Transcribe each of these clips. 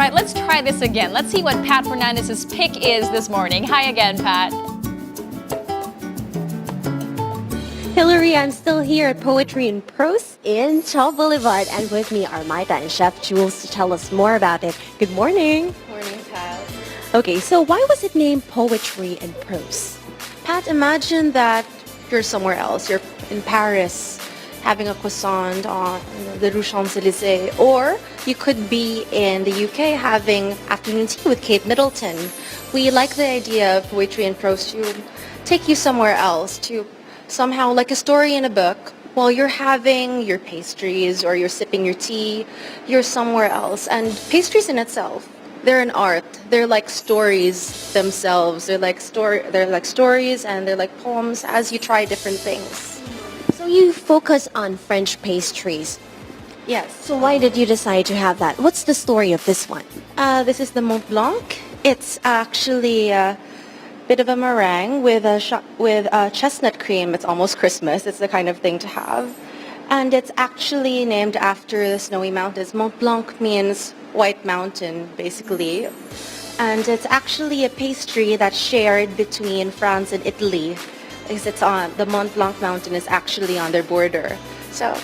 right, let's try this again. Let's see what Pat Fernandez's pick is this morning. Hi again, Pat. Hillary, I'm still here at Poetry and Prose in Shaw Boulevard, and with me are Maida and Chef Jules to tell us more about it. Good morning. Morning, Pat. Okay, so why was it named Poetry and Prose? Pat, imagine that you're somewhere else. You're in Paris having a croissant on the Rue Champs-Élysées, or you could be in the UK having afternoon tea with Kate Middleton. We like the idea of Poetry and Prose to take you somewhere else, to somehow like a story in a book. While you're having your pastries or you're sipping your tea, you're somewhere else. And pastries in itself, they're an art. They're like stories themselves. They're like stories and they're like poems as you try different things. So you focus on French pastries. Yes. So why did you decide to have that? What's the story of this one? This is the Mont Blanc. It's actually a bit of a meringue with chestnut cream. It's almost Christmas. It's the kind of thing to have. And it's actually named after the snowy mountains. Mont Blanc means white mountain, basically. And it's actually a pastry that's shared between France and Italy. Because it's on the Mont Blanc mountain is actually on their border. So,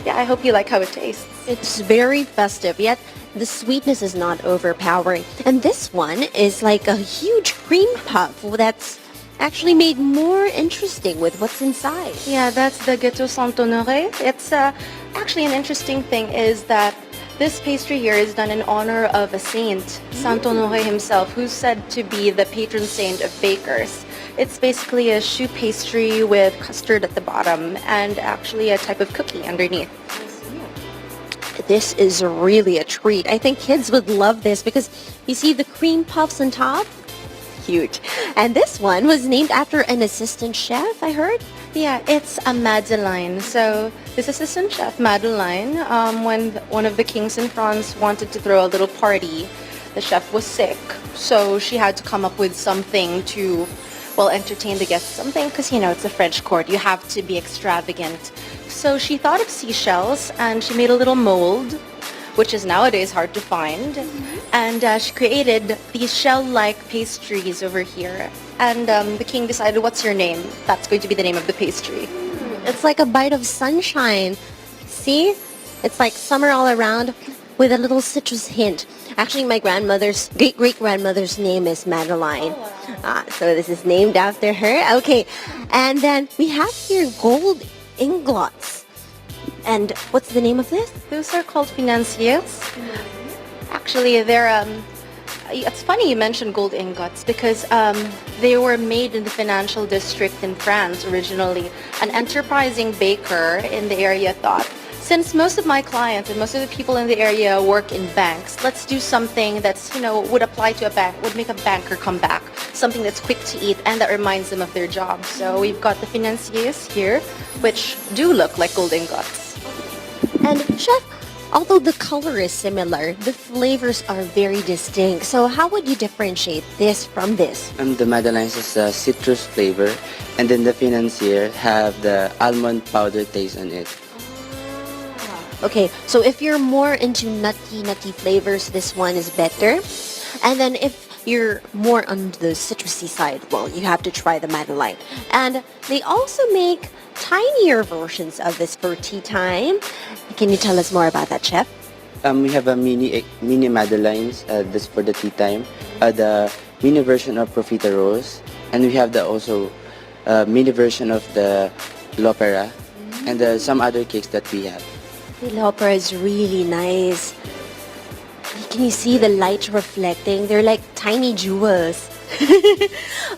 yeah, I hope you like how it tastes. It's very festive, yet the sweetness is not overpowering. And this one is like a huge cream puff that's actually made more interesting with what's inside. Yeah, that's the Gâteau Saint-Honoré. It's actually an interesting thing is that this pastry here is done in honor of a saint, Saint-Honoré himself, who's said to be the patron saint of bakers. It's basically a choux pastry with custard at the bottom and actually a type of cookie underneath. This is really a treat. I think kids would love this because you see the cream puffs on top? Huge. And this one was named after an assistant chef, I heard? Yeah, it's a Madeleine. So this assistant chef, Madeleine, when one of the kings in France wanted to throw a little party, the chef was sick. So she had to come up with something to, well, entertain the guests. Something, because, you know, it's a French court. You have to be extravagant. So she thought of seashells and she made a little mold, which is nowadays hard to find. And she created these shell-like pastries over here. And the king decided, what's your name? That's going to be the name of the pastry. It's like a bite of sunshine. See? It's like summer all around with a little citrus hint. Actually, my grandmother's, great-grandmother's name is Madeline. So this is named after her. Okay. And then we have here gold ingots. And what's the name of this? Those are called financiers. Actually, they're it's funny you mentioned gold ingots because they were made in the financial district in France originally. An enterprising baker in the area thought, since most of my clients and most of the people in the area work in banks, let's do something that's, you know, would apply to a bank, would make a banker come back. Something that's quick to eat and that reminds them of their job. So we've got the financiers here, which do look like gold ingots. And chef, although the color is similar, the flavors are very distinct. So how would you differentiate this from this? The Madeleine is a citrus flavor, and then the financier have the almond powder taste on it. Okay, so if you're more into nutty flavors, this one is better. And then if you're more on the citrusy side, well, you have to try the Madeleine. And they also make tinier versions of this for tea time. Can you tell us more about that, chef? We have a mini Madeleines, this for the tea time. The mini version of Profiteroles, and we have the also mini version of the L'Opera, and some other cakes that we have. The L'Opera is really nice. Can you see the light reflecting? They're like tiny jewels.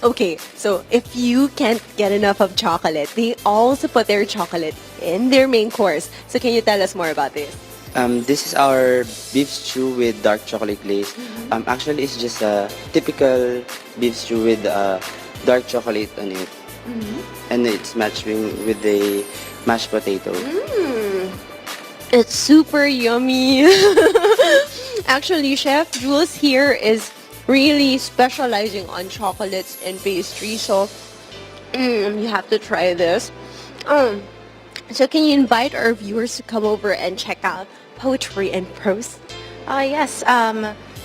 Okay, so if you can't get enough of chocolate, they also put their chocolate in their main course. So can you tell us more about this? This is our beef stew with dark chocolate glaze. Actually, it's just a typical beef stew with dark chocolate on it. And it's matching with the mashed potato. It's super yummy. Actually, Chef Jules here is really specializing on chocolates and pastries, so you have to try this. So can you invite our viewers to come over and check out Poetry and Prose? Yes.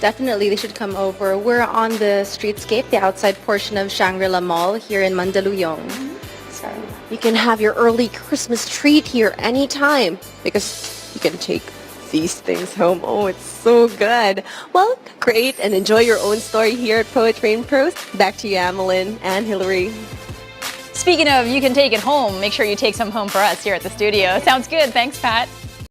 Definitely, they should come over. We're on the streetscape, the outside portion of Shangri-La Mall here in Mandaluyong. So You can have your early Christmas treat here anytime because you can take these things home. Oh, it's so good. Well, great, and enjoy your own story here at Poetry and Prose. Back to you, Amelin and Hillary. Speaking of, you can take it home. Make sure you take some home for us here at the studio. Sounds good. Thanks, Pat.